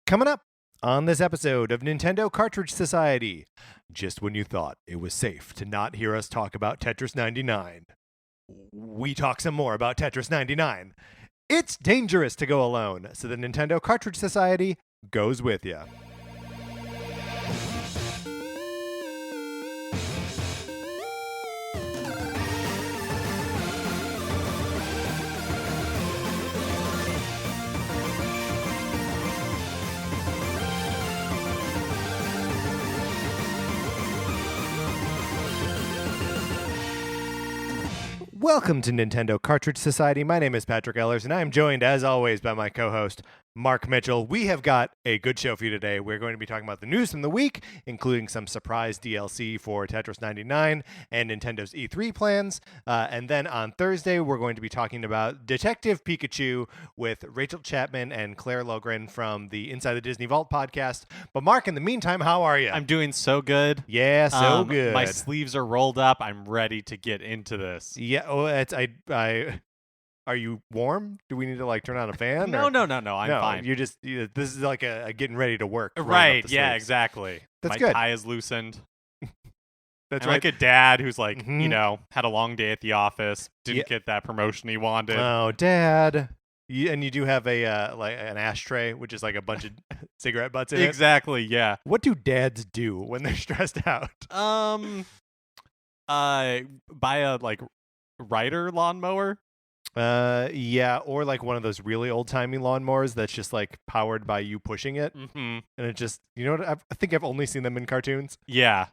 Coming up on this episode of Nintendo Cartridge Society, just when you thought it was safe to not hear us talk about Tetris 99, we talk some more about Tetris 99. It's dangerous to go alone, so the Nintendo Cartridge Society goes with you. Welcome to Nintendo Cartridge Society. My name is Patrick Ellers, and I am joined, as always, by my co-host, Mark Mitchell. We have got a good show for you today. We're going to be talking about the news from the week, including some surprise DLC for Tetris 99 and Nintendo's E3 plans. And then on Thursday, we're going to be talking about Detective Pikachu with Rachel Chapman and Claire Logren from the Inside the Disney Vault podcast. But Mark, in the meantime, how are you? I'm doing so good. Yeah, so good. My sleeves are rolled up. I'm ready to get into this. Yeah, Are you warm? Do we need to turn on a fan? No. I'm fine. You're just this is like a getting ready to work. Right? Yeah, exactly. That's my good. tie is loosened. That's I'm right. like a dad who's had a long day at the office, didn't get that promotion he wanted. Oh, Dad. And you do have a an ashtray, which is like a bunch of cigarette butts in it. Exactly. Yeah. What do dads do when they're stressed out? Buy a Ryder lawnmower. Yeah, or one of those really old-timey lawnmowers that's just powered by you pushing it. Mm-hmm. And it just, what? I think I've only seen them in cartoons. Yeah.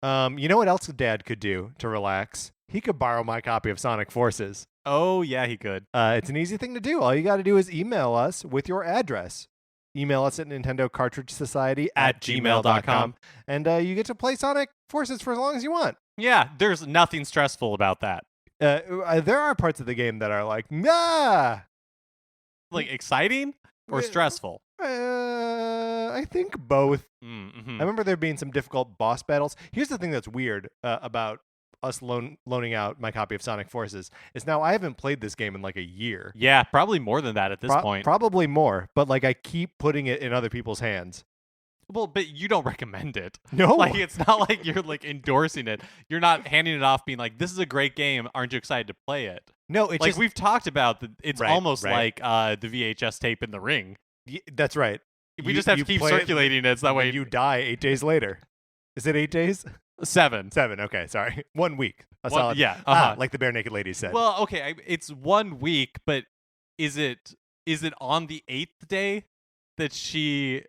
You know what else Dad could do to relax? He could borrow my copy of Sonic Forces. Oh, yeah, he could. It's an easy thing to do. All you got to do is email us with your address. Email us at Nintendo Cartridge Society at gmail.com. And you get to play Sonic Forces for as long as you want. Yeah, there's nothing stressful about that. There are parts of the game that are nah! Exciting or stressful? I think both. Mm-hmm. I remember there being some difficult boss battles. Here's the thing that's weird about us loaning out my copy of Sonic Forces is now I haven't played this game in a year. Yeah, probably more than that at this point. Probably more, but I keep putting it in other people's hands. Well, but you don't recommend it. No. It's not like you're endorsing it. You're not handing it off being this is a great game. Aren't you excited to play it? No, it's just, we've talked about it's right, almost right. like the VHS tape in the Ring. That's right. We just have to keep circulating it so that way you die 8 days later. Is it 8 days? 7. 7, okay, sorry. 1 week. Solid. Yeah. Like the Bare Naked Ladies said. Well, okay, it's 1 week, but is it on the 8th day that she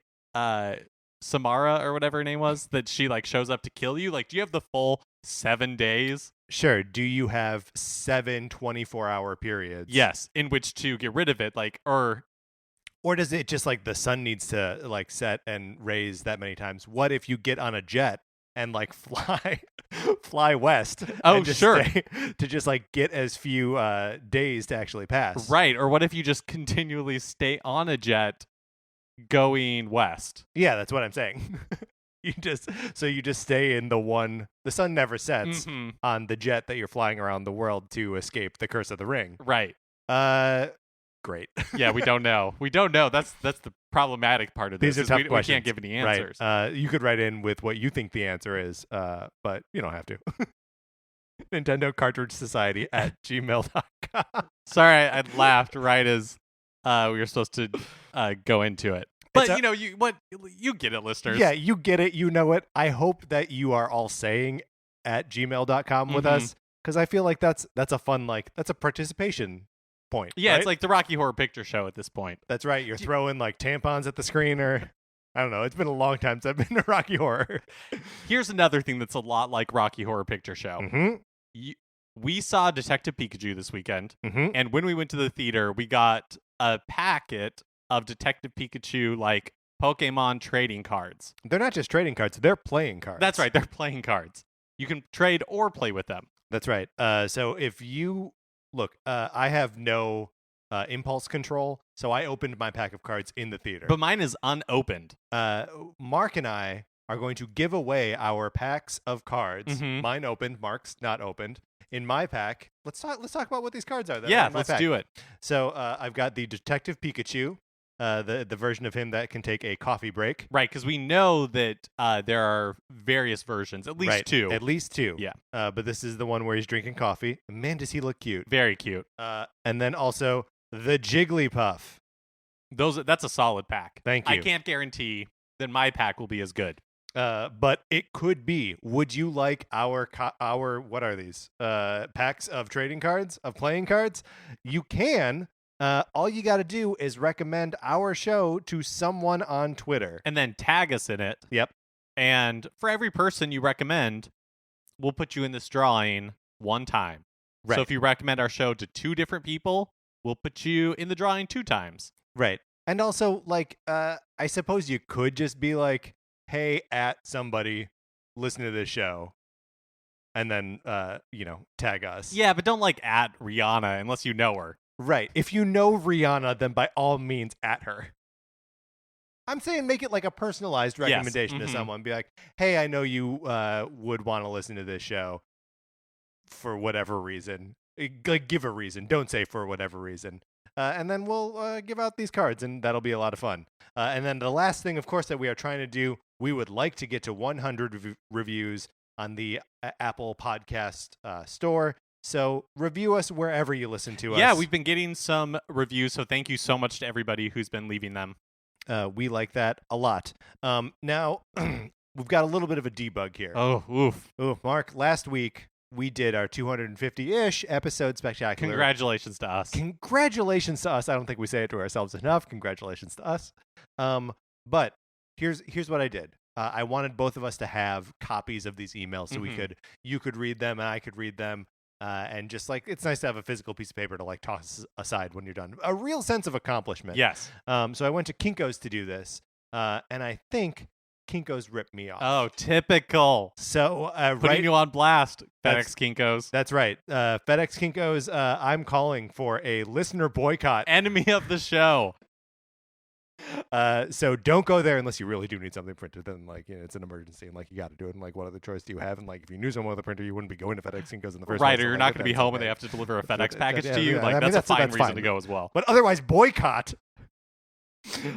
Samara or whatever her name was, that she shows up to kill you? Do you have the full 7 days? Sure. Do you have 7 24-hour periods? Yes, in which to get rid of it, or does it just the sun needs to set and raise that many times? What if you get on a jet and fly west? Oh, and just sure. To just get as few days to actually pass. Right. Or what if you just continually stay on a jet going west? Yeah, that's what I'm saying. You just stay in the sun never sets on the jet that you're flying around the world to escape the curse of the ring. Right. Great. Yeah, we don't know. That's the problematic part of this. These are tough questions. We can't give any answers. Right. You could write in with what you think the answer is, but you don't have to. Nintendo Cartridge Society at gmail.com. Sorry, I laughed right as we were supposed to go into it. But you get it, listeners. Yeah, you get it. You know it. I hope that you are all saying at gmail.com with us, because I feel like that's a fun, that's a participation point. Yeah, right? It's like the Rocky Horror Picture Show at this point. That's right. You're throwing tampons at the screen, or I don't know. It's been a long time since I've been to Rocky Horror. Here's another thing that's a lot like Rocky Horror Picture Show. Mm-hmm. We saw Detective Pikachu this weekend, mm-hmm. and when we went to the theater, we got a packet of Detective Pikachu Pokemon trading cards. They're not just trading cards; they're playing cards. That's right. They're playing cards. You can trade or play with them. That's right. So if you look, I have no impulse control, so I opened my pack of cards in the theater. But mine is unopened. Mark and I are going to give away our packs of cards. Mm-hmm. Mine opened, Mark's not opened. In my pack, let's talk about what these cards are. Yeah, let's do it. So I've got the Detective Pikachu, the version of him that can take a coffee break. Right, because we know that there are various versions, at least Right, two. at least two. Yeah. But this is the one where he's drinking coffee. Man, does he look cute. Very cute. And then also the Jigglypuff. That's a solid pack. Thank you. I can't guarantee that my pack will be as good. But it could be. Would you like our what are these? Packs of trading cards, of playing cards? You can. All you got to do is recommend our show to someone on Twitter. And then tag us in it. Yep. And for every person you recommend, we'll put you in this drawing one time. Right. So if you recommend our show to two different people, we'll put you in the drawing 2 times. Right. And also, like, I suppose you could just be like, hey, at somebody, listen to this show. And then, tag us. Yeah, but don't like at Rihanna unless you know her. Right. If you know Rihanna, then by all means at her. I'm saying make it like a personalized recommendation to someone. Be like, hey, I know you would want to listen to this show for whatever reason. Like, give a reason. Don't say for whatever reason. And then we'll give out these cards, and that'll be a lot of fun. And then the last thing, of course, that we are trying to do, we would like to get to 100 reviews on the Apple Podcast store. So review us wherever you listen to us. Yeah, we've been getting some reviews, so thank you so much to everybody who's been leaving them. We like that a lot. Now, we've got a little bit of a debug here. Oh, oof. Ooh, Mark, last week we did our 250-ish episode spectacular. Congratulations to us. Congratulations to us. I don't think we say it to ourselves enough. Congratulations to us. But here's what I did. I wanted both of us to have copies of these emails so you could read them and I could read them. And just like, it's nice to have a physical piece of paper to like toss aside when you're done. A real sense of accomplishment. Yes. So I went to Kinko's to do this. And I think Kinko's ripped me off. Oh, typical. So putting you on blast, FedEx Kinko's. That's right. FedEx Kinko's, I'm calling for a listener boycott. Enemy of the show. So don't go there unless you really do need something printed. Then, like, it's an emergency, and like you got to do it. And like, what other choice do you have? And like, if you knew someone with a printer, you wouldn't be going to FedEx Kinko's in the first place. Right, or you're not going to be home and they have to deliver a FedEx package to you. Like, that's a fine reason to go as well. But otherwise, boycott.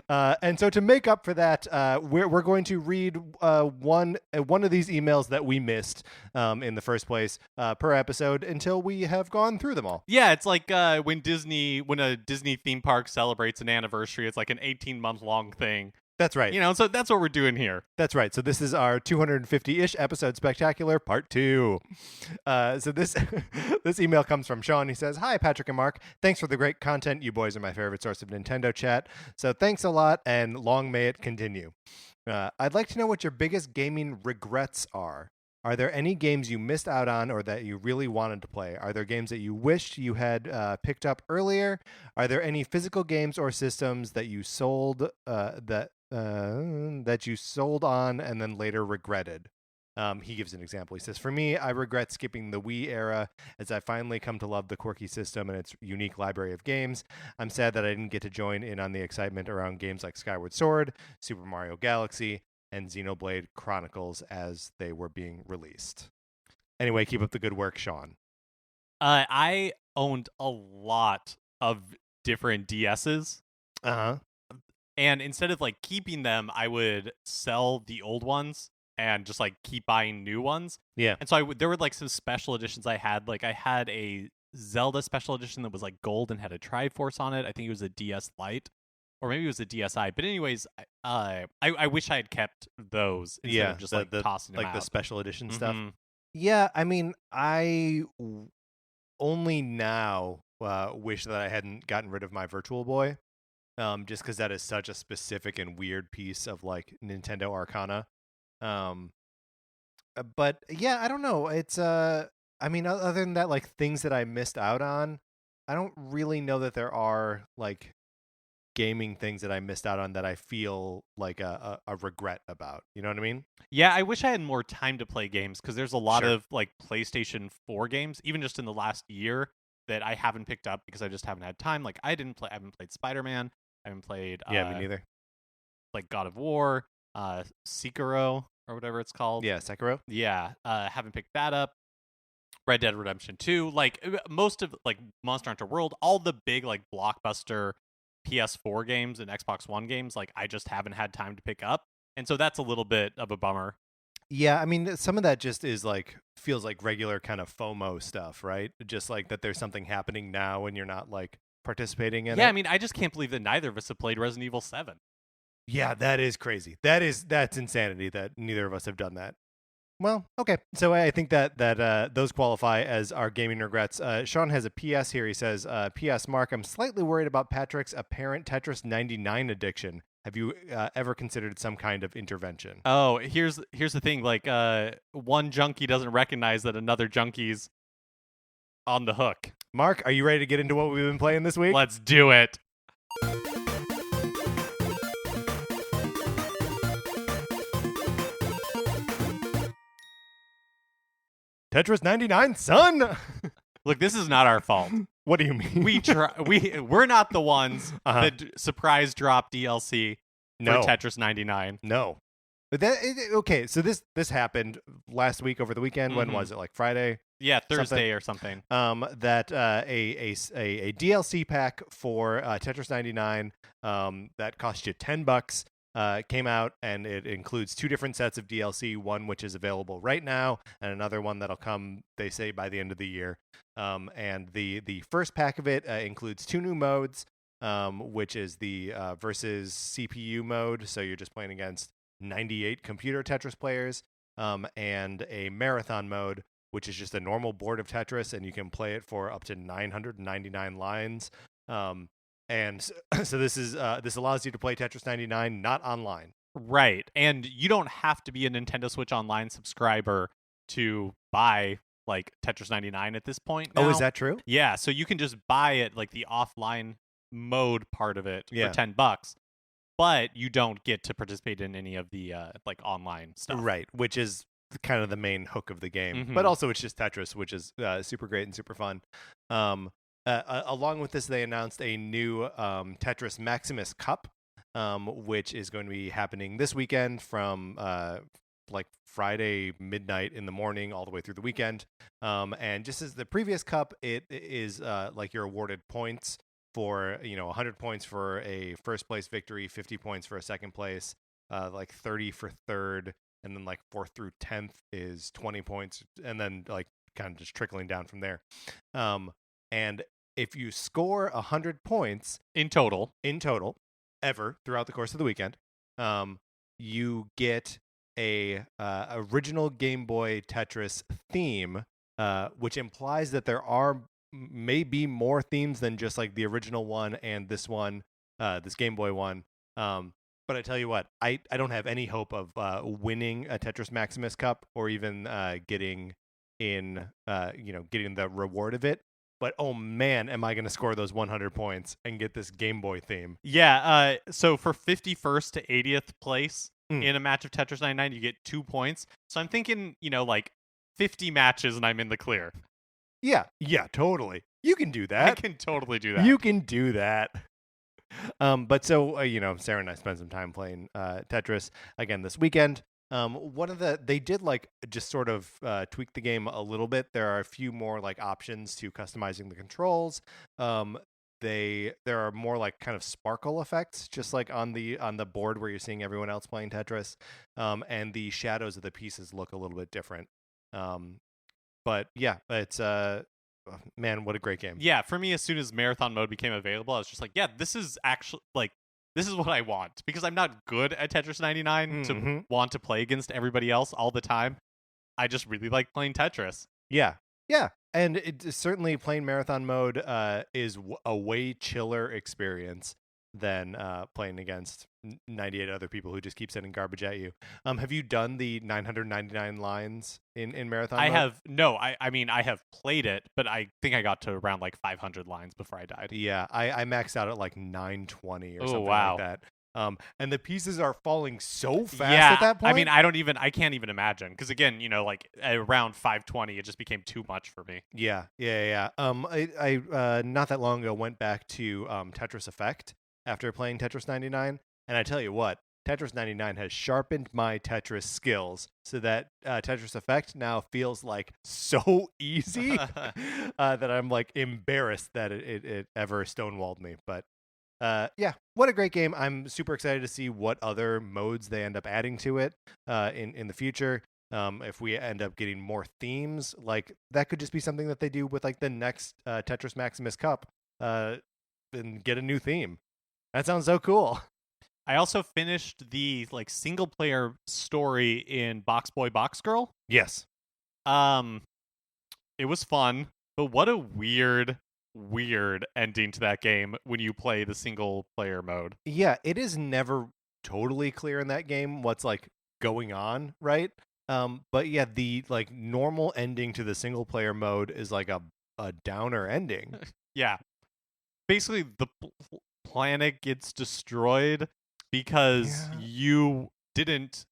And so to make up for that, we're going to read one of these emails that we missed in the first place per episode until we have gone through them all. Yeah, it's like when a Disney theme park celebrates an anniversary, it's like an 18-month long thing. That's right. So that's what we're doing here. That's right. So this is our 250-ish episode spectacular part 2. So this this email comes from Sean. He says, "Hi, Patrick and Mark. Thanks for the great content. You boys are my favorite source of Nintendo chat. So thanks a lot, and long may it continue. I'd like to know what your biggest gaming regrets are. Are there any games you missed out on or that you really wanted to play? Are there games that you wished you had picked up earlier? Are there any physical games or systems that you sold that you sold on and then later regretted?" He gives an example. He says, "For me, I regret skipping the Wii era as I finally come to love the quirky system and its unique library of games. I'm sad that I didn't get to join in on the excitement around games like Skyward Sword, Super Mario Galaxy, and Xenoblade Chronicles as they were being released." Anyway, keep up the good work, Sean. I owned a lot of different DSs. Uh-huh. And instead of like keeping them, I would sell the old ones and just like keep buying new ones. Yeah. And so there were like some special editions I had. Like I had a Zelda special edition that was like gold and had a Triforce on it. I think it was a DS Lite. Or maybe it was a DSi. But anyways, I wish I had kept those instead of just tossing them out. Like the special edition stuff. Yeah, I mean, I only now wish that I hadn't gotten rid of my Virtual Boy. Just because that is such a specific and weird piece of like Nintendo Arcana. But yeah, I don't know. It's I mean, other than that, like things that I missed out on, I don't really know that there are like gaming things that I missed out on that I feel like a regret about. You know what I mean? Yeah, I wish I had more time to play games because there's a lot of like PlayStation 4 games, even just in the last year, that I haven't picked up because I just haven't had time. Like I haven't played Spider-Man. I haven't played me neither. Like God of War, Sekiro or whatever it's called. Yeah, Sekiro. Yeah, haven't picked that up. Red Dead Redemption 2, like most of like Monster Hunter World, all the big like blockbuster PS4 games and Xbox One games like I just haven't had time to pick up. And so that's a little bit of a bummer. Yeah, I mean, some of that just is like feels like regular kind of FOMO stuff, right? Just like that there's something happening now and you're not like participating in it. Yeah, I mean, I just can't believe that neither of us have played Resident Evil 7. Yeah, that is crazy. That's insanity that neither of us have done that. Well, okay. So I think that those qualify as our gaming regrets. Sean has a PS here. He says, "P.S. Mark, I'm slightly worried about Patrick's apparent Tetris 99 addiction. Have you ever considered some kind of intervention?" Oh, here's the thing. Like, one junkie doesn't recognize that another junkie's on the hook. Mark, are you ready to get into what we've been playing this week? Let's do it. Tetris 99, son. Look, this is not our fault. What do you mean? We're not the ones Uh-huh. that surprise drop DLC for No. Tetris 99. No. But okay, so this happened last week over the weekend. When Mhm. was it? Like Friday? Yeah, Thursday or something. That a DLC pack for Tetris 99 that cost you $10 came out, and it includes 2 different sets of DLC. One which is available right now, and another one that'll come, they say, by the end of the year. And the first pack of it includes 2 new modes, which is the versus CPU mode, so you're just playing against 98 computer Tetris players, and a marathon mode, which is just a normal board of Tetris, and you can play it for up to 999 lines. And so this allows you to play Tetris 99 not online. Right. And you don't have to be a Nintendo Switch Online subscriber to buy like Tetris 99 at this point now. Oh, is that true? Yeah, so you can just buy it, like the offline mode part of it, Yeah. for $10, but you don't get to participate in any of the like online stuff. Right, which is kind of the main hook of the game. Mhm. But also it's just Tetris, which is super great and super fun. Along with this, they announced a new Tetris Maximus Cup, which is going to be happening this weekend from like Friday midnight in the morning all the way through the weekend. And just as the previous cup, it is like you're awarded points for 100 points for a first place victory, 50 points for a second place, like 30 for third, and then like 4th through 10th is 20 points, and then like kind of just trickling down from there. And if you score 100 points In total. ever throughout the course of the weekend, you get a original Game Boy Tetris theme, which implies that there are maybe more themes than just like the original one and this one, this Game Boy one. But I tell you what, I don't have any hope of winning a Tetris Maximus Cup or even getting getting the reward of it. But oh man, am I going to score those 100 points and get this Game Boy theme? Yeah, so for 51st to 80th place in a match of Tetris 99, you get 2 points. So I'm thinking, like 50 matches and I'm in the clear. Yeah, totally. You can do that. I can totally do that. You can do that. But so, Sarah and I spent some time playing Tetris again this weekend. They did like just sort of tweak the game a little bit. There are a few more like options to customizing the controls. There are more like kind of sparkle effects, just like on the board where you're seeing everyone else playing Tetris. And the shadows of the pieces look a little bit different. But yeah, it's man, what a great game. Yeah, for me, as soon as marathon mode became available, I was just like, yeah, this is actually like, this is what I want, because I'm not good at Tetris 99 to want to play against everybody else all the time. I just really like playing Tetris. Yeah. And it certainly playing marathon mode is a way chiller experience than playing against 98 other people who just keep sending garbage at you. Have you done the 999 lines in marathon mode? I have. No, I mean, I have played it, but I think I got to around like 500 lines before I died. Yeah, I maxed out at like 920 or something wow. like that. And the pieces are falling so fast Yeah, at that point. I mean, I can't even imagine, because again, like around 520, it just became too much for me. Yeah. I not that long ago went back to Tetris Effect after playing Tetris 99, and I tell you what, Tetris 99 has sharpened my Tetris skills so that Tetris Effect now feels like so easy that I'm like embarrassed that it ever stonewalled me. But Yeah, what a great game. I'm super excited to see what other modes they end up adding to it in the future. If we end up getting more themes, like that could just be something that they do with like the next Tetris Maximus Cup and get a new theme. That sounds so cool. I also finished the like single player story in Box Boy Box Girl. Yes. It was fun, but what a weird ending to that game when you play the single player mode. Yeah, it is never totally clear in that game what's like going on, right? But yeah, the like normal ending to the single player mode is like a downer ending. Yeah. Basically the planet gets destroyed because you didn't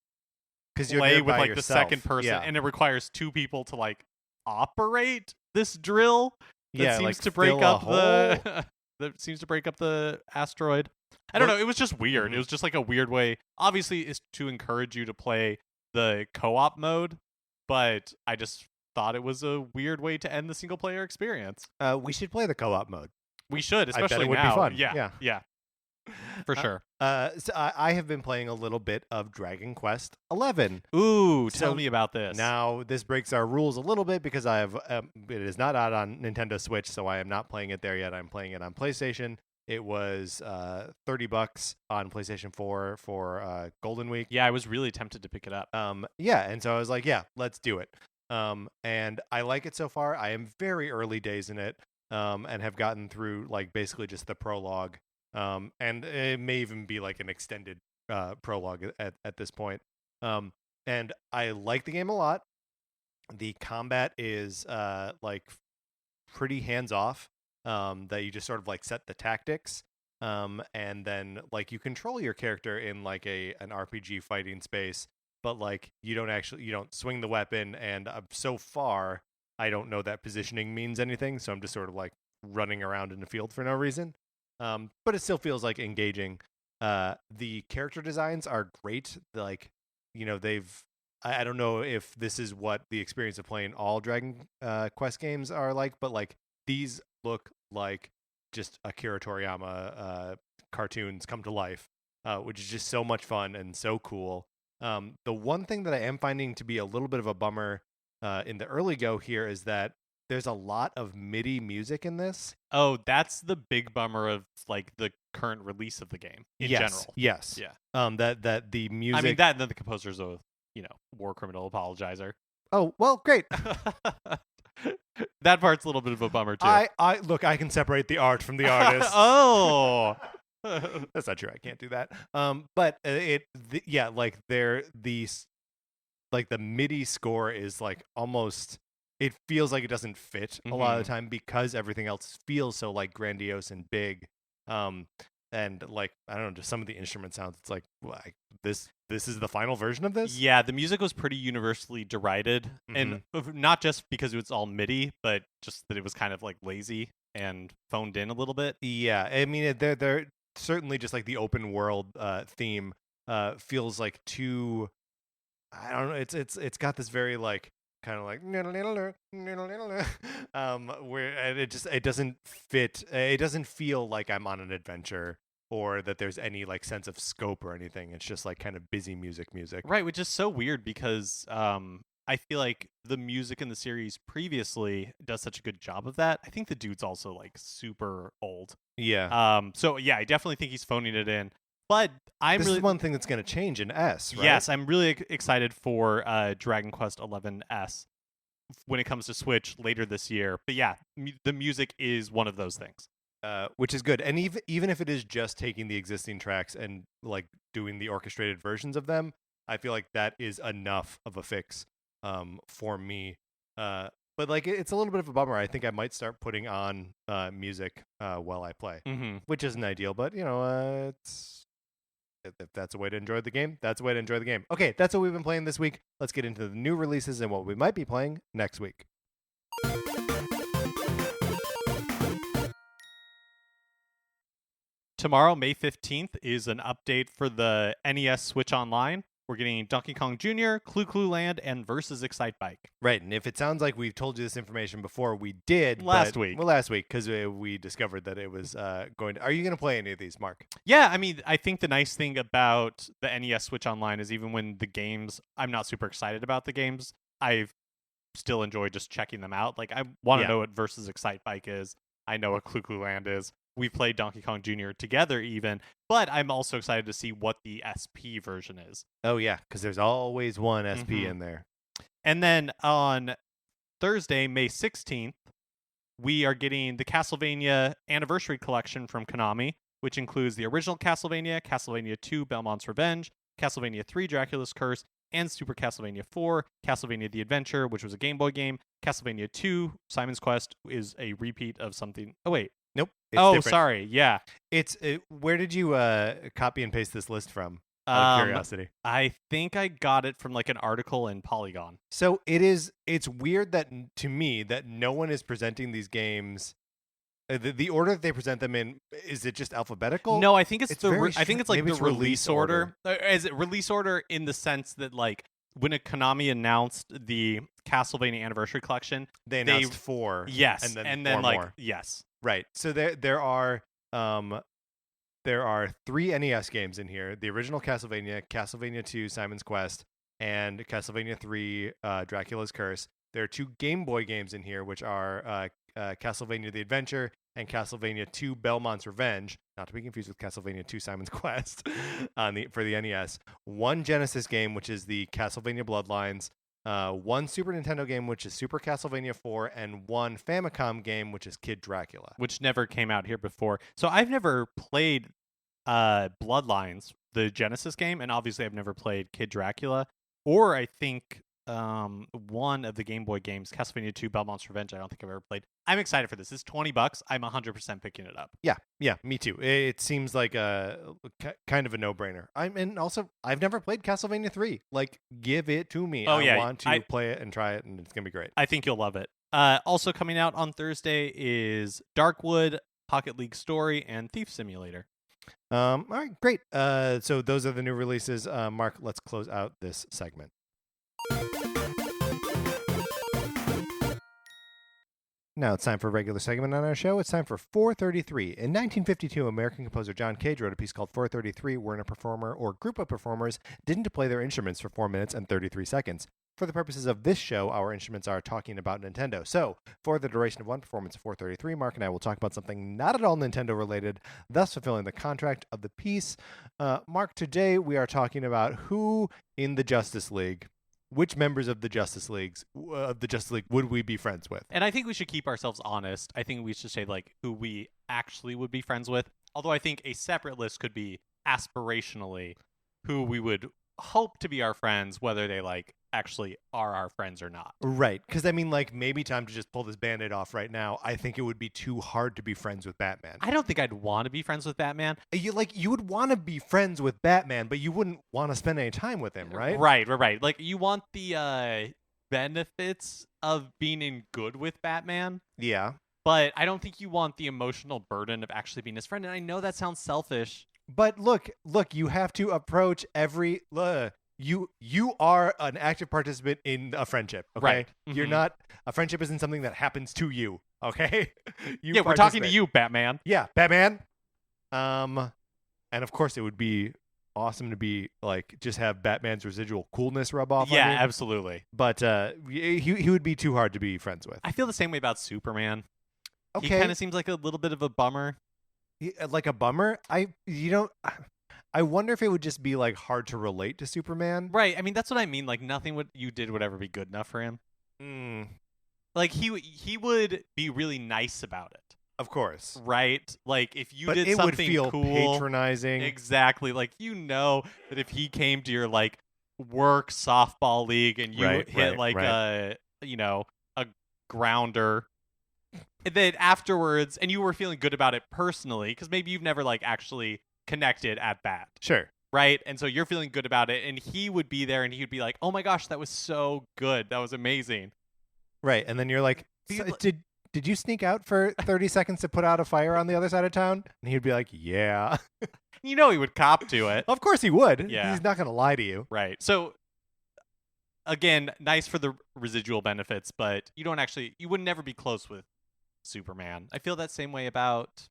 Because play with like the second person, and it requires two people to like operate this drill that seems to break up the that seems to break up the asteroid. I don't know. It was just weird. Mm-hmm. It was just like a weird way. Obviously, it's to encourage you to play the co-op mode, but I just thought it was a weird way to end the single player experience. We should play the co-op mode. We should, especially I bet it would now. be fun. Yeah. For sure. So I have been playing a little bit of Dragon Quest 11. Ooh, So tell me about this. Now this breaks our rules a little bit because I have it is not out on Nintendo Switch, so I am not playing it there yet. I'm playing it on PlayStation. It was $30 on PlayStation 4 for Golden Week. Yeah, I was really tempted to pick it up. Yeah, and so I was like, yeah, let's do it. And I like it so far. I am very early days in it, and have gotten through like basically just the prologue. And it may even be like an extended prologue at this point. And I like the game a lot. The combat is like pretty hands off. That you just sort of like set the tactics, and then like you control your character in like an RPG fighting space, but like you don't swing the weapon. And so far, I don't know that positioning means anything, so I'm just sort of like running around in the field for no reason. But it still feels like engaging. The character designs are great. Like, I don't know if this is what the experience of playing all Dragon Quest games are like, but like these look like just Akira Toriyama cartoons come to life, which is just so much fun and so cool. The one thing that I am finding to be a little bit of a bummer in the early go here is that there's a lot of MIDI music in this. Oh, that's the big bummer of like the current release of the game in general. Yes. Yeah. That the music. I mean, that and then the composer's a war criminal apologizer. Oh well, great. That part's a little bit of a bummer too. I look. I can separate the art from the artist. Oh. That's not true. I can't do that. But the MIDI score is like almost. It feels like it doesn't fit a lot of the time because everything else feels so like grandiose and big. And like I don't know, just some of the instrument sounds. It's like this is the final version of this. Yeah, the music was pretty universally derided, and not just because it was all MIDI, but just that it was kind of like lazy and phoned in a little bit. Yeah, I mean they're certainly just like the open world theme feels like too. I don't know. It's got this very like. Kind of like where it doesn't fit. It doesn't feel like I'm on an adventure or that there's any like sense of scope or anything. It's just like kind of busy music, right? Which is so weird because I feel like the music in the series previously does such a good job of that. I think the dude's also like super old. Yeah. So yeah, I definitely think he's phoning it in. But this is one thing that's going to change in S, right? Yes, I'm really excited for Dragon Quest 11S when it comes to Switch later this year. But yeah, the music is one of those things. Which is good. And even if it is just taking the existing tracks and like doing the orchestrated versions of them, I feel like that is enough of a fix for me. But like it's a little bit of a bummer. I think I might start putting on music while I play, which isn't ideal. But it's. If that's a way to enjoy the game, that's a way to enjoy the game. Okay, that's what we've been playing this week. Let's get into the new releases and what we might be playing next week. Tomorrow, May 15th, is an update for the NES Switch Online, we're getting Donkey Kong Jr., Clue Land, and Versus Excite Bike. Right, and if it sounds like we've told you this information before, we did Last week. Well, last week, because we discovered that it was going to... Are you going to play any of these, Mark? Yeah, I mean, I think the nice thing about the NES Switch Online is even when the games, I'm not super excited about the games, I still enjoy just checking them out. Like, I want to know what Versus Excite Bike is. I know what Clue Land is. We've played Donkey Kong Jr. together even, but I'm also excited to see what the SP version is. Oh, yeah, because there's always one SP in there. And then on Thursday, May 16th, we are getting the Castlevania Anniversary Collection from Konami, which includes the original Castlevania, Castlevania 2, Belmont's Revenge, Castlevania 3, Dracula's Curse, and Super Castlevania 4, Castlevania The Adventure, which was a Game Boy game, Castlevania 2, Simon's Quest is a repeat of something. Oh, wait. Nope. Different. Sorry. Yeah. Where did you copy and paste this list from? Out of curiosity. I think I got it from like an article in Polygon. So it's weird that to me that no one is presenting these games. The order that they present them in, is it just alphabetical? No, I think it's I think it's like maybe the it's release order. Is it release order in the sense that like when a Konami announced the Castlevania Anniversary Collection, they announced 4. Yes, and then like more. Yes. Right. So there are 3 NES games in here: the original Castlevania, Castlevania 2, Simon's Quest, and Castlevania 3, Dracula's Curse. There are 2 Game Boy games in here, which are Castlevania The Adventure and Castlevania 2, Belmont's Revenge, not to be confused with Castlevania 2, Simon's Quest, for the NES. 1 Genesis game, which is the Castlevania Bloodlines. 1 Super Nintendo game, which is Super Castlevania 4, and 1 Famicom game, which is Kid Dracula, which never came out here before. So I've never played Bloodlines, the Genesis game, and obviously I've never played Kid Dracula, or I think one of the Game Boy games, Castlevania 2, Belmont's Revenge. I don't think I've ever played. I'm excited for this. It's $20. I'm 100% picking it up. Yeah, me too. It seems like a kind of a no-brainer. And also I've never played Castlevania 3. Like, give it to me. I want to play it and try it, and it's gonna be great. I think you'll love it. Also coming out on Thursday is Darkwood, Pocket League Story, and Thief Simulator. All right, great. So those are the new releases. Mark, let's close out this segment. Now it's time for a regular segment on our show. It's time for 433. In 1952, American composer John Cage wrote a piece called 433, wherein a performer or group of performers didn't play their instruments for 4 minutes and 33 seconds. For the purposes of this show, our instruments are talking about Nintendo. So, for the duration of one performance of 433, Mark and I will talk about something not at all Nintendo related, thus fulfilling the contract of the piece. Mark, today we are talking about who in the Justice League, which members of the Justice League would we be friends with? And I think we should keep ourselves honest. I think we should say like who we actually would be friends with. Although I think a separate list could be aspirationally who we would hope to be our friends, whether they like actually are our friends or not. Right. Because I mean, like, maybe time to just pull this Band-Aid off right now. I think it would be too hard to be friends with Batman. I don't think I'd want to be friends with Batman. You would want to be friends with Batman, but you wouldn't want to spend any time with him, right? Right. Like, you want the benefits of being in good with Batman. Yeah. But I don't think you want the emotional burden of actually being his friend. And I know that sounds selfish. But look, you have to approach every... You are an active participant in a friendship, okay? Right. Mm-hmm. You're not... A friendship isn't something that happens to you, okay? We're talking to you, Batman. Yeah, Batman. And of course, it would be awesome to be, like, just have Batman's residual coolness rub off on you. Yeah, absolutely. But he would be too hard to be friends with. I feel the same way about Superman. Okay. He kind of seems like a little bit of a bummer. Like a bummer? I wonder if it would just be like hard to relate to Superman. Right. I mean, that's what I mean. Like, nothing you did would ever be good enough for him. Like, he would be really nice about it. Of course. Right? Like, if you did it something would feel cool, patronizing. Exactly. Like, you know that if he came to your like work softball league and you hit a grounder, and then afterwards, and you were feeling good about it personally, because maybe you've never like actually connected at bat. Sure. Right? And so you're feeling good about it, and he would be there and he would be like, oh my gosh, that was so good. That was amazing. Right. And then you're like, did you sneak out for 30 seconds to put out a fire on the other side of town? And he'd be like, yeah. You know he would cop to it. Of course he would. Yeah. He's not going to lie to you. Right. So again, nice for the residual benefits, but you would never be close with Superman. I feel that same way about.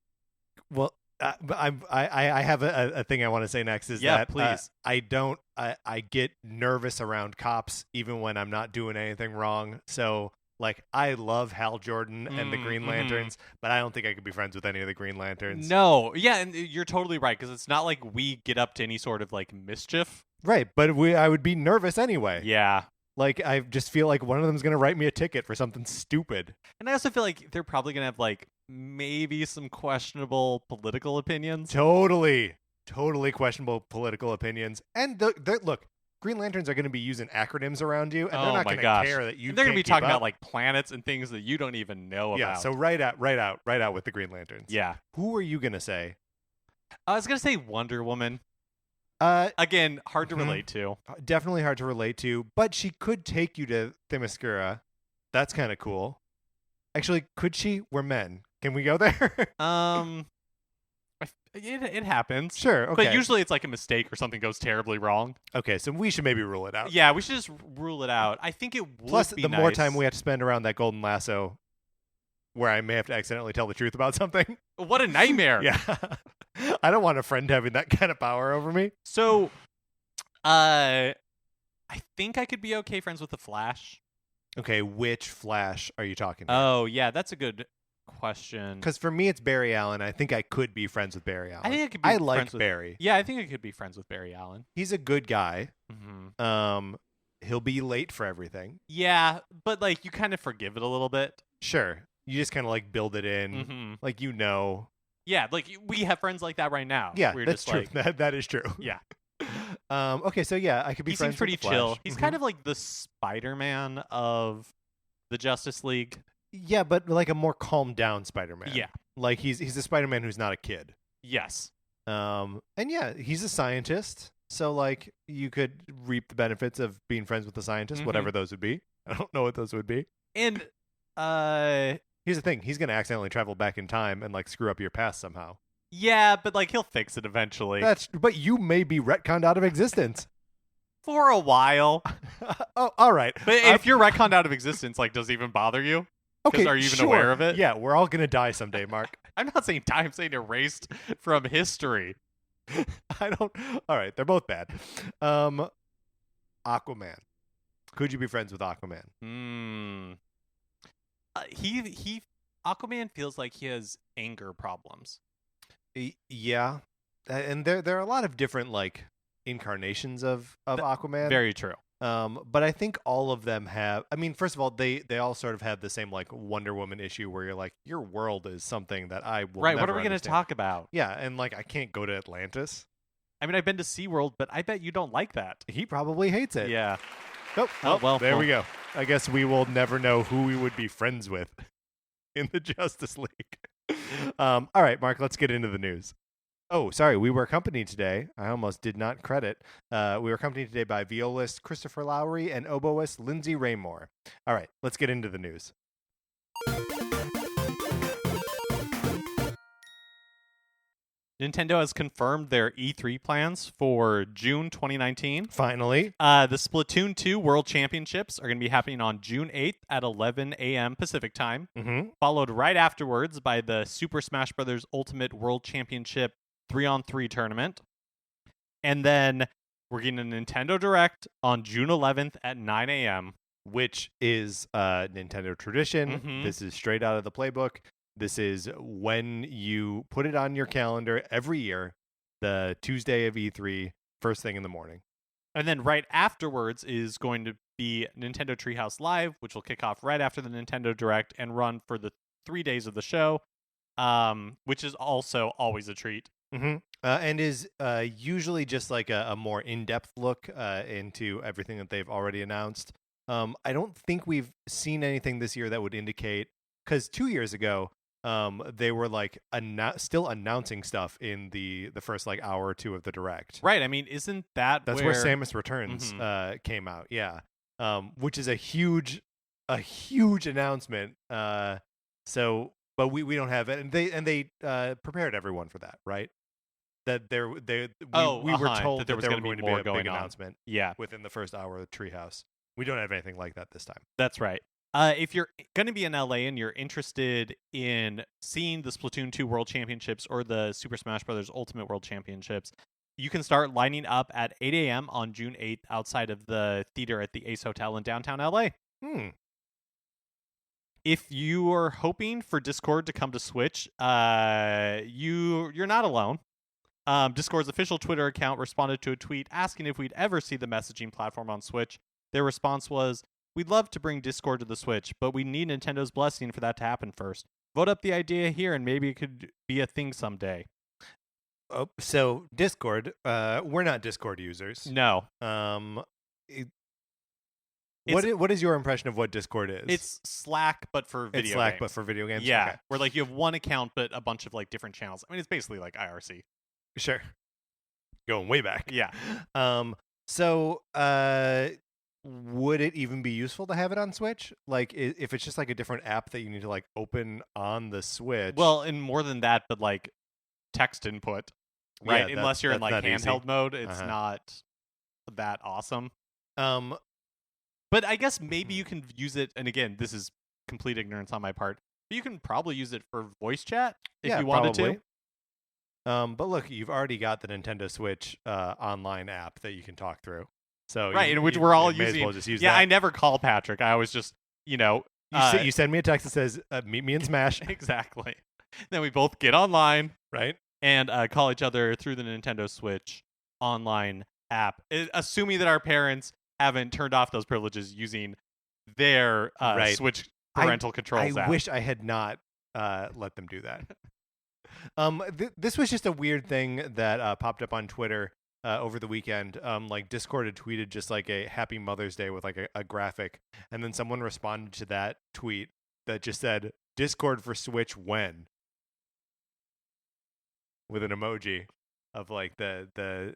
Well, I have a thing I want to say next is that please. I get nervous around cops even when I'm not doing anything wrong. So like I love Hal Jordan and the Green Lanterns, but I don't think I could be friends with any of the Green Lanterns. No, yeah, and you're totally right because it's not like we get up to any sort of like mischief. Right, but I would be nervous anyway. Yeah. Like I just feel like one of them's gonna write me a ticket for something stupid. And I also feel like they're probably gonna have like maybe some questionable political opinions. Totally questionable political opinions. And look, Green Lanterns are going to be using acronyms around you, and they're not going to care that you. And they're going to be talking about like planets and things that you don't even know about. Yeah, so right out with the Green Lanterns. Yeah. Who are you going to say? I was gonna say Wonder Woman. Again, hard to relate to. Definitely hard to relate to, but she could take you to Themyscira. That's kind of cool. Actually, could she? We're men. Can we go there? It happens. Sure, okay. But usually it's like a mistake or something goes terribly wrong. Okay, so we should maybe rule it out. Yeah, we should just rule it out. I think it would Plus, be the more nice. time we have to spend around that golden lasso, where I may have to accidentally tell the truth about something. What a nightmare. Yeah. I don't want a friend having that kind of power over me. So, I think I could be okay friends with the Flash. Okay, which Flash are you talking about? Oh, yeah, that's a good question. Because for me, it's Barry Allen. I think I could be friends with Barry Allen. I think I could be like friends with Barry. Yeah, I think I could be friends with Barry Allen. He's a good guy. Mm-hmm. He'll be late for everything. Yeah, but like you kind of forgive it a little bit. Sure. You just kind of like build it in. Mm-hmm. Like, you know. Yeah, like we have friends like that right now. Yeah, We're that's just true. Like, that is true. yeah. Okay, so yeah, I could be He friends seems pretty with the Flash. chill. He's kind of like the Spider-Man of the Justice League. Yeah, but like a more calmed down Spider-Man. Yeah. Like he's a Spider-Man who's not a kid. Yes. And yeah, he's a scientist. So like you could reap the benefits of being friends with a scientist, whatever those would be. I don't know what those would be. And here's the thing, he's going to accidentally travel back in time and like screw up your past somehow. Yeah, but like he'll fix it eventually. But you may be retconned out of existence. For a while. Oh, all right. But if you're retconned out of existence, like, does it even bother you? Okay, are you even sure. aware of it? Yeah, we're all going to die someday, Mark. I'm not saying die, I'm saying erased from history. I don't. All right, they're both bad. Aquaman. Could you be friends with Aquaman? Aquaman feels like he has anger problems. Yeah, and there are a lot of different like incarnations of Aquaman. Very true. But I think all of them have. I mean, first of all, they all sort of have the same like Wonder Woman issue where you're like, your world is something that I will. Right. Never What are we going to understand. talk about? Yeah, and like I can't go to Atlantis. I mean, I've been to SeaWorld, but I bet you don't like that. He probably hates it. Yeah. Nope. Oh, well. There we go. I guess we will never know who we would be friends with in the Justice League. All right, Mark, let's get into the news. Oh, sorry. We were accompanied today. I almost did not credit. We were accompanied today by violist Christopher Lowry and oboist Lindsay Raymore. All right, let's get into the news. Nintendo has confirmed their E3 plans for June 2019. Finally. The Splatoon 2 World Championships are going to be happening on June 8th at 11 a.m. Pacific Time, followed right afterwards by the Super Smash Bros. Ultimate World Championship 3-on-3 tournament. And then we're getting a Nintendo Direct on June 11th at 9 a.m. Which is Nintendo tradition. This is straight out of the playbook. This is when you put it on your calendar every year, the Tuesday of E3, first thing in the morning. And then right afterwards is going to be Nintendo Treehouse Live, which will kick off right after the Nintendo Direct and run for the 3 days of the show, which is also always a treat. And is usually just like a more in-depth look into everything that they've already announced. I don't think we've seen anything this year that would indicate, because 2 years ago, they were like still announcing stuff in the first like hour or two of the Direct. Right. I mean, isn't that's where Samus Returns came out? Yeah. Which is a huge announcement. So, but we don't have it, and they prepared everyone for that, right? that we were told that there was going gonna to be be more a going big on. announcement Yeah, within the first hour of Treehouse. We don't have anything like that this time. that's right. If you're going to be in LA and you're interested in seeing the Splatoon 2 World Championships or the Super Smash Bros. Ultimate World Championships, you can start lining up at 8 a.m. on June 8th outside of the theater at the Ace Hotel in downtown LA. If you are hoping for Discord to come to Switch, you're not alone. Discord's official Twitter account responded to a tweet asking if we'd ever see the messaging platform on Switch. Their response was, "We'd love to bring Discord to the Switch, but we need Nintendo's blessing for that to happen first. Vote up the idea here and maybe it could be a thing someday." Oh, so Discord, we're not Discord users. No. What is your impression of what Discord is? It's Slack, but for video It's Slack, games. but for video games? Yeah, Okay. where like you have one account, but a bunch of like different channels. I mean, it's basically like IRC. Sure. Going way back. Yeah. So, would it even be useful to have it on Switch? Like, if it's just like a different app that you need to like open on the Switch? Well, and more than that, but like text input, right? Yeah, Unless you're in that's like not easy. handheld mode, it's Uh-huh. not that awesome. um, But I guess maybe you can use it, and again, this is complete ignorance on my part, but you can probably use it for voice chat if yeah, you wanted probably. to. But look, you've already got the Nintendo Switch online app that you can talk through. So Right, you, in which you- we're all you may using. as well just use Yeah, that. I never call Patrick. I always just, You send me a text that says, "Meet me in Smash." exactly. Then we both get online Right? and call each other through the Nintendo Switch online app, assuming that our parents haven't turned off those privileges using their Right. Switch parental controls I app. wish I had not let them do that. This was just a weird thing that popped up on Twitter over the weekend. Like Discord had tweeted just like a Happy Mother's Day with like a graphic, and then someone responded to that tweet that just said Discord for Switch when, with an emoji of like the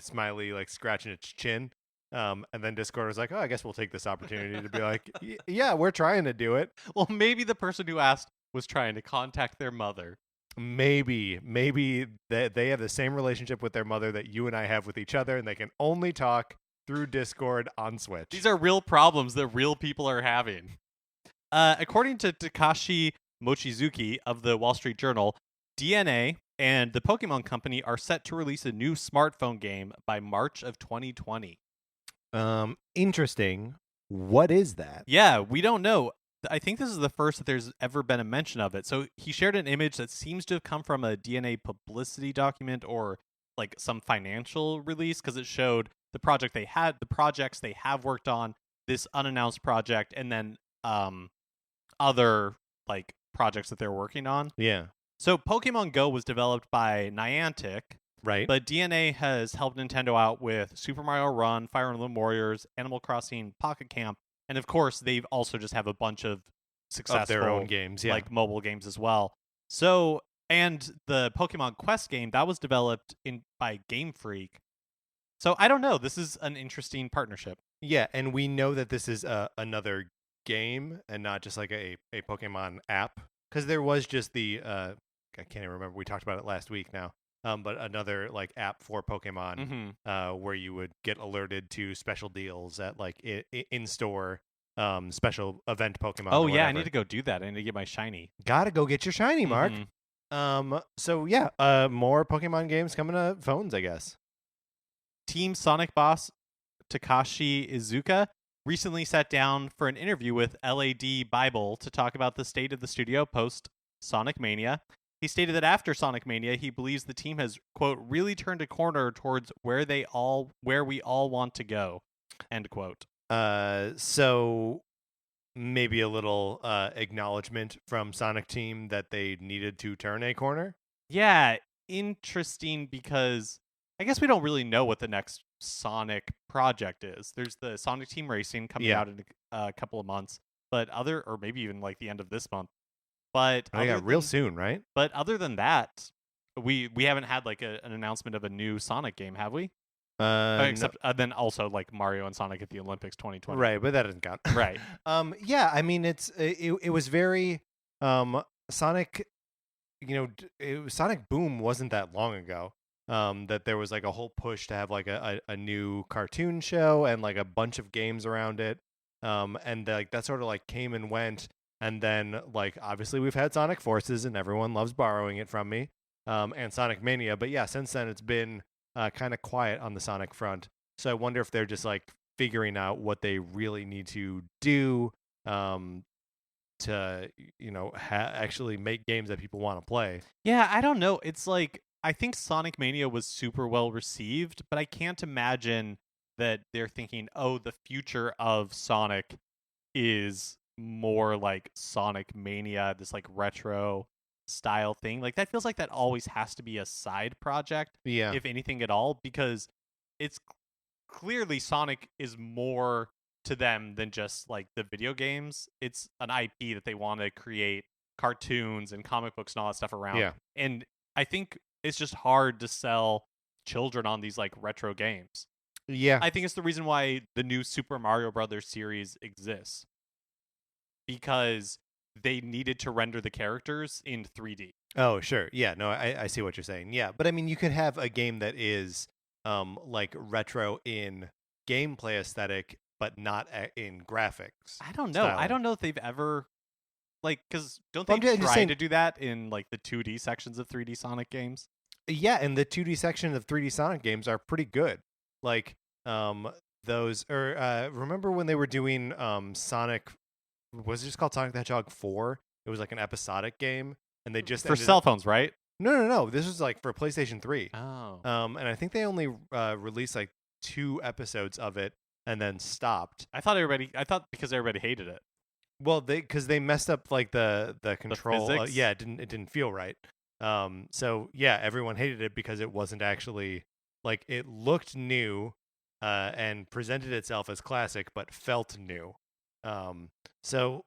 smiley like scratching its chin. And then Discord was like, "Oh, I guess we'll take this opportunity to be like, yeah, we're trying to do it. Well, maybe the person who asked was trying to contact their mother. Maybe they have the same relationship with their mother that you and I have with each other, and they can only talk through Discord on Switch." These are real problems that real people are having. According to Takashi Mochizuki of the Wall Street Journal, DNA and the Pokemon Company are set to release a new smartphone game by March of 2020. Interesting. What is that? Yeah, we don't know. I think this is the first that there's ever been a mention of it. So he shared an image that seems to have come from a DNA publicity document or like some financial release, because it showed the projects they have worked on, this unannounced project, and then other like projects that they're working on. Yeah. So Pokemon Go was developed by Niantic, Right. but DNA has helped Nintendo out with Super Mario Run, Fire Emblem Warriors, Animal Crossing, Pocket Camp, and of course they've also just have a bunch of successful of their own games, yeah. like mobile games as well. So, and the Pokemon Quest game that was developed by Game Freak. So I don't know. This is an interesting partnership. Yeah, and we know that this is another game and not just like a Pokemon app, because there was just the I can't even remember. We talked about it last week now. But another like app for Pokemon, where you would get alerted to special deals at like in store, special event Pokemon. Oh or yeah, I whatever. need to go do that. I need to get my shiny. Gotta go get your shiny, Mark. So yeah, more Pokemon games coming to phones, I guess. Team Sonic boss Takashi Iizuka recently sat down for an interview with LAD Bible to talk about the state of the studio post Sonic Mania. He stated that after Sonic Mania, he believes the team has, quote, really turned a corner towards where we all want to go, end quote. So maybe a little acknowledgement from Sonic Team that they needed to turn a corner. Yeah, interesting, because I guess we don't really know what the next Sonic project is. There's the Sonic Team Racing coming out in a couple of months, but or maybe even like the end of this month. But real soon, right? But other than that, we haven't had like an announcement of a new Sonic game, have we? Except then also like Mario and Sonic at the Olympics 2020. Right, but that doesn't count. Right. Yeah, I mean it was very Sonic. Sonic Boom wasn't that long ago. that there was like a whole push to have like a new cartoon show and like a bunch of games around it. And like that sort of like came and went. And then like obviously we've had Sonic Forces and everyone loves borrowing it from me. And Sonic Mania. But yeah, since then it's been kind of quiet on the Sonic front. So I wonder if they're just like figuring out what they really need to do to actually make games that people want to play. Yeah, I don't know. It's like I think Sonic Mania was super well received, but I can't imagine that they're thinking, "Oh, the future of Sonic is more like Sonic Mania, this like retro style thing." Like that feels like that always has to be a side project, Yeah. if anything at all, because it's clearly Sonic is more to them than just like the video games. It's an IP that they want to create cartoons and comic books and all that stuff around. Yeah. And I think it's just hard to sell children on these like retro games. Yeah. I think it's the reason why the new Super Mario Brothers series exists. Because they needed to render the characters in 3D. Oh, sure. Yeah, no, I see what you're saying. Yeah, but I mean, you could have a game that is like retro in gameplay aesthetic, but not in graphics. I don't know. style. I don't know if they've ever because don't Well, they I'm just try saying- to do that in like the 2D sections of 3D Sonic games? Yeah, and the 2D section of 3D Sonic games are pretty good. Like those, or remember when they were doing Sonic? Was it just called Sonic the Hedgehog 4? It was like an episodic game, and they just For cell phones, right? No. This was like for PlayStation 3. Oh. And I think they only released like 2 episodes of it and then stopped. I thought because everybody hated it. Well, because they messed up like the control. physics? Yeah, it didn't feel right. So yeah, everyone hated it because it wasn't actually like it looked new, and presented itself as classic, but felt new. So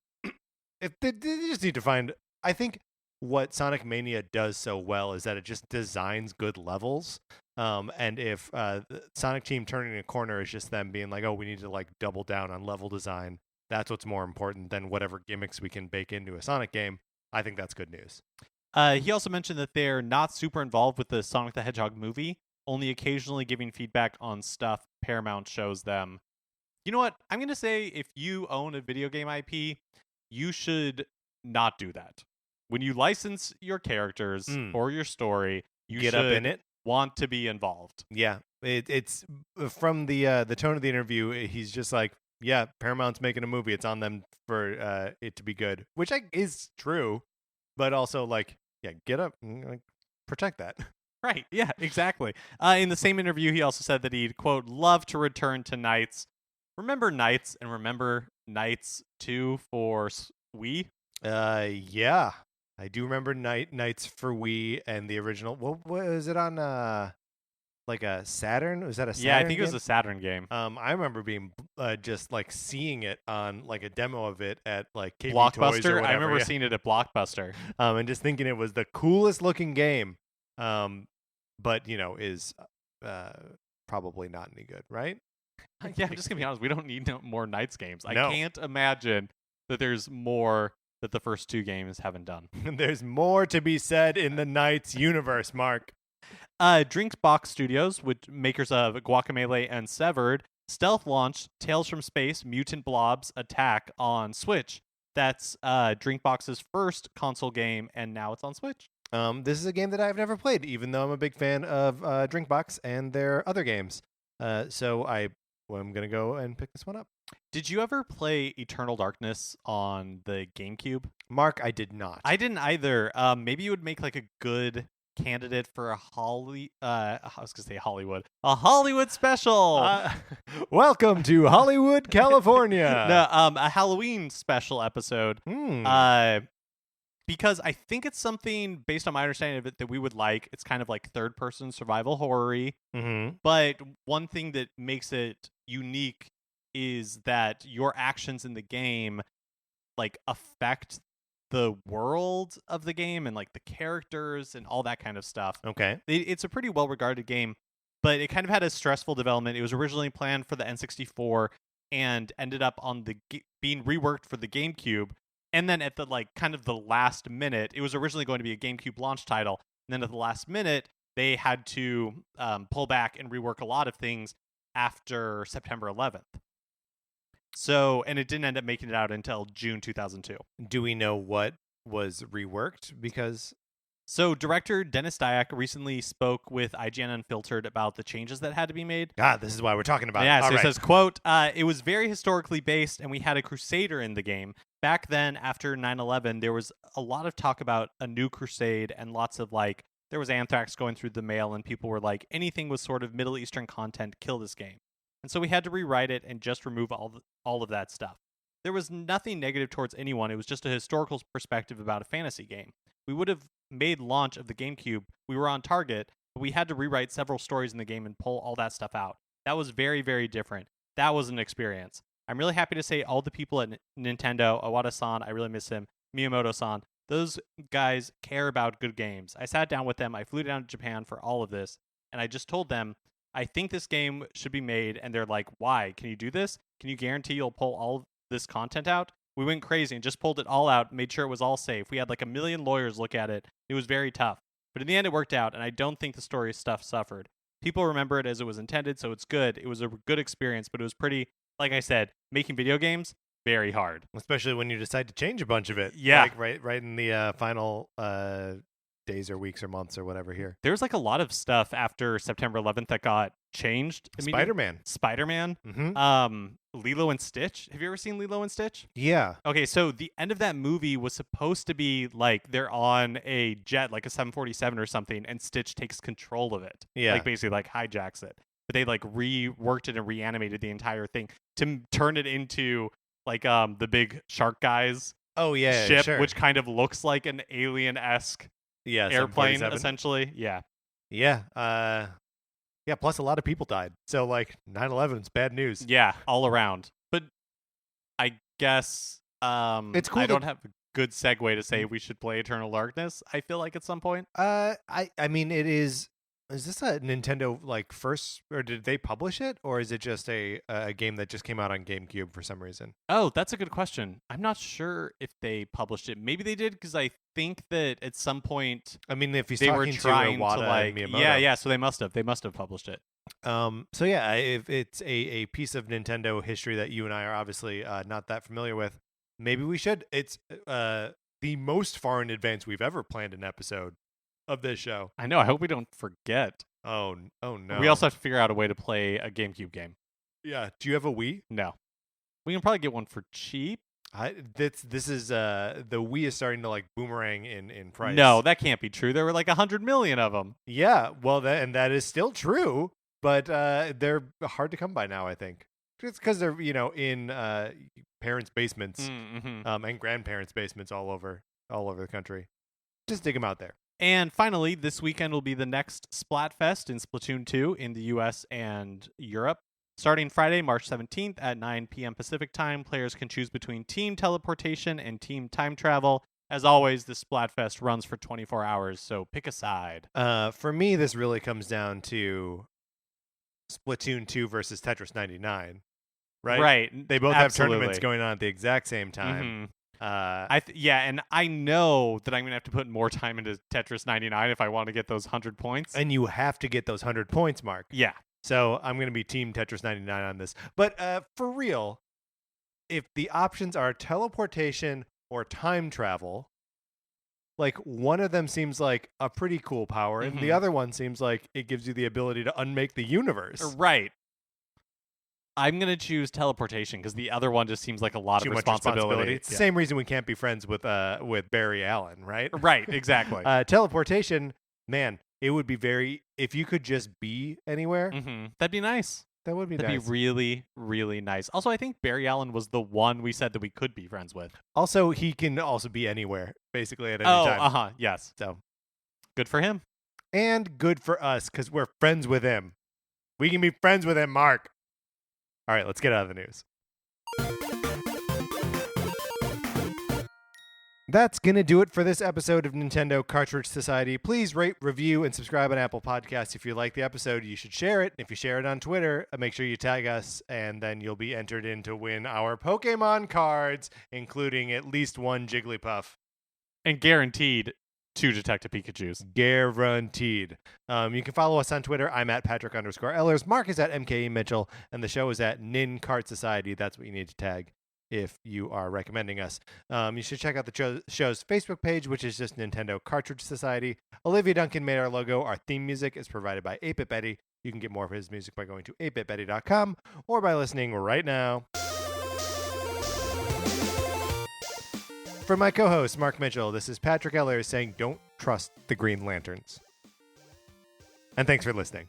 if they just need to find, I think what Sonic Mania does so well is that it just designs good levels. And if the Sonic Team turning a corner is just them being like, oh, we need to like double down on level design, that's what's more important than whatever gimmicks we can bake into a Sonic game. I think that's good news. He also mentioned that they're not super involved with the Sonic the Hedgehog movie, only occasionally giving feedback on stuff Paramount shows them. You know what? I'm going to say if you own a video game IP, you should not do that. When you license your characters or your story, you Get should up in it. Want to be involved. Yeah, it's from the tone of the interview. He's just like, yeah, Paramount's making a movie. It's on them for it to be good, which is true, but also like, yeah, get up, like, protect that. Right. Yeah. Exactly. In the same interview, he also said that he'd quote love to return to Nights. Remember Nights and remember Nights 2 for Wii? Yeah. I do remember Nights for Wii and the original. What was it on? Like a Saturn? Was that a Saturn? Yeah, I think game? it was a Saturn game. I remember being just like seeing it on like a demo of it at like KB Toys or Blockbuster. whatever. I remember yeah. seeing it at Blockbuster. And just thinking it was the coolest looking game. But is probably not any good, right? Yeah, I'm just gonna be honest. We don't need no more Nights games. No. I can't imagine that there's more that the first 2 games haven't done. There's more to be said in the Nights universe, Mark. Drinkbox Studios, which makers of Guacamelee and Severed, stealth launched Tales from Space: Mutant Blobs Attack on Switch. That's Drinkbox's first console game, and now it's on Switch. This is a game that I've never played, even though I'm a big fan of Drinkbox and their other games. So I'm gonna go and pick this one up. Did you ever play Eternal Darkness on the GameCube? Mark, I did not. I didn't either. Maybe you would make like a good candidate for a I was gonna say Hollywood. A Hollywood special. Welcome to Hollywood, California. No, a Halloween special episode. Because I think it's something based on my understanding of it that we would like. It's kind of like third-person survival horror-y. Mm-hmm. But one thing that makes it unique is that your actions in the game like affect the world of the game and like the characters and all that kind of stuff. Okay. It's a pretty well-regarded game, but it kind of had a stressful development. It was originally planned for the N64 and ended up on being reworked for the GameCube. And then at the like kind of the last minute, it was originally going to be a GameCube launch title. And then at the last minute, they had to pull back and rework a lot of things after September 11th. So, and it didn't end up making it out until June 2002. Do we know what was reworked? Because So, director Dennis Dyack recently spoke with IGN Unfiltered about the changes that had to be made. this is why we're talking about it. Yeah, All so right. it says, quote, it was very historically based, and we had a crusader in the game. Back then, after 9/11, there was a lot of talk about a new crusade and lots of, like, there was anthrax going through the mail, and people were like, anything with sort of Middle Eastern content, kill this game. And so we had to rewrite it and just remove all of that stuff. There was nothing negative towards anyone. It was just a historical perspective about a fantasy game. We would have made launch of the GameCube. We were on target, but we had to rewrite several stories in the game and pull all that stuff out. That was very, very different. That was an experience. I'm really happy to say all the people at Nintendo, Iwata-san, I really miss him, Miyamoto-san, those guys care about good games. I sat down with them. I flew down to Japan for all of this, and I just told them, I think this game should be made, and they're like, why? Can you do this? Can you guarantee you'll pull all of this content out? We went crazy and just pulled it all out, made sure it was all safe. We had like 1 million lawyers look at it. It was very tough. But in the end, it worked out, and I don't think the story stuff suffered. People remember it as it was intended, so it's good. It was a good experience, but it was pretty, like I said, making video games, very hard. Especially when you decide to change a bunch of it. Yeah. Like right in the final days or weeks or months or whatever here. There's like a lot of stuff after September 11th that got changed. Spider-Man. Mm-hmm. Lilo and Stitch. Have you ever seen Lilo and Stitch? Yeah. Okay, so the end of that movie was supposed to be like they're on a jet, like a 747 or something, and Stitch takes control of it. Yeah. Like basically like hijacks it. But they like reworked it and reanimated the entire thing to turn it into like the big shark guys ship, sure. which kind of looks like an alien-esque airplane, 747. essentially. Yeah. Yeah. Yeah, plus a lot of people died. So, like, 9/11 is bad news. Yeah, all around. But I guess it's cool I don't have a good segue to say we should play Eternal Darkness, I feel like, at some point. I mean, it is this a Nintendo, like, first, or did they publish it? Or is it just a game that just came out on GameCube for some reason? Oh, that's a good question. I'm not sure if they published it. Maybe they did, because I think that at some point I mean, if he's they were talking trying to Iwata to like, and Miyamoto. yeah, so they must have published it. So yeah, if it's a piece of Nintendo history that you and I are obviously not that familiar with, maybe we should. It's the most far in advance we've ever planned an episode of this show. I know. I hope we don't forget. Oh no. We also have to figure out a way to play a GameCube game. Yeah. Do you have a Wii? No. We can probably get one for cheap. This is the Wii is starting to like boomerang in price. No, that can't be true. There were like 100 million of them. Yeah, well, that is still true, but they're hard to come by now. I think it's because they're in parents' basements and grandparents' basements all over the country. Just dig them out there. And finally, this weekend will be the next Splatfest in Splatoon 2 in the US and Europe. Starting Friday, March 17th at 9 p.m. Pacific time, players can choose between team teleportation and team time travel. As always, the Splatfest runs for 24 hours, so pick a side. For me, this really comes down to Splatoon 2 versus Tetris 99, right? Right. They both Absolutely. have tournaments going on at the exact same time. And I know that I'm going to have to put more time into Tetris 99 if I want to get those 100 points. And you have to get those 100 points, Mark. Yeah. So I'm going to be Team Tetris 99 on this. But for real, if the options are teleportation or time travel, like one of them seems like a pretty cool power, and the other one seems like it gives you the ability to unmake the universe. Right. I'm going to choose teleportation because the other one just seems like a lot of responsibility. It's the same reason we can't be friends with Barry Allen, right? Right, exactly. Teleportation, man, it would be if you could just be anywhere. That'd be nice. That would be nice. That'd be really, really nice. Also, I think Barry Allen was the one we said that we could be friends with. Also, he can also be anywhere, basically, at any time. Yes. So, good for him. And good for us, because we're friends with him. We can be friends with him, Mark. All right, let's get out of the news. That's going to do it for this episode of Nintendo Cartridge Society. Please rate, review, and subscribe on Apple Podcasts. If you like the episode, you should share it. If you share it on Twitter, make sure you tag us, and then you'll be entered in to win our Pokemon cards, including at least one Jigglypuff. And guaranteed 2 Detective Pikachus. Guaranteed. You can follow us on Twitter. I'm at Patrick_Ellers. Mark is at MKE Mitchell. And the show is at Nin Cart Society. That's what you need to tag if you are recommending us. You should check out the show's Facebook page, which is just Nintendo Cartridge Society. Olivia Duncan made our logo. Our theme music is provided by 8-Bit Betty. You can get more of his music by going to 8bitbetty.com or by listening right now. For my co-host, Mark Mitchell, this is Patrick Ellers saying don't trust the Green Lanterns. And thanks for listening.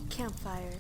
Campfire.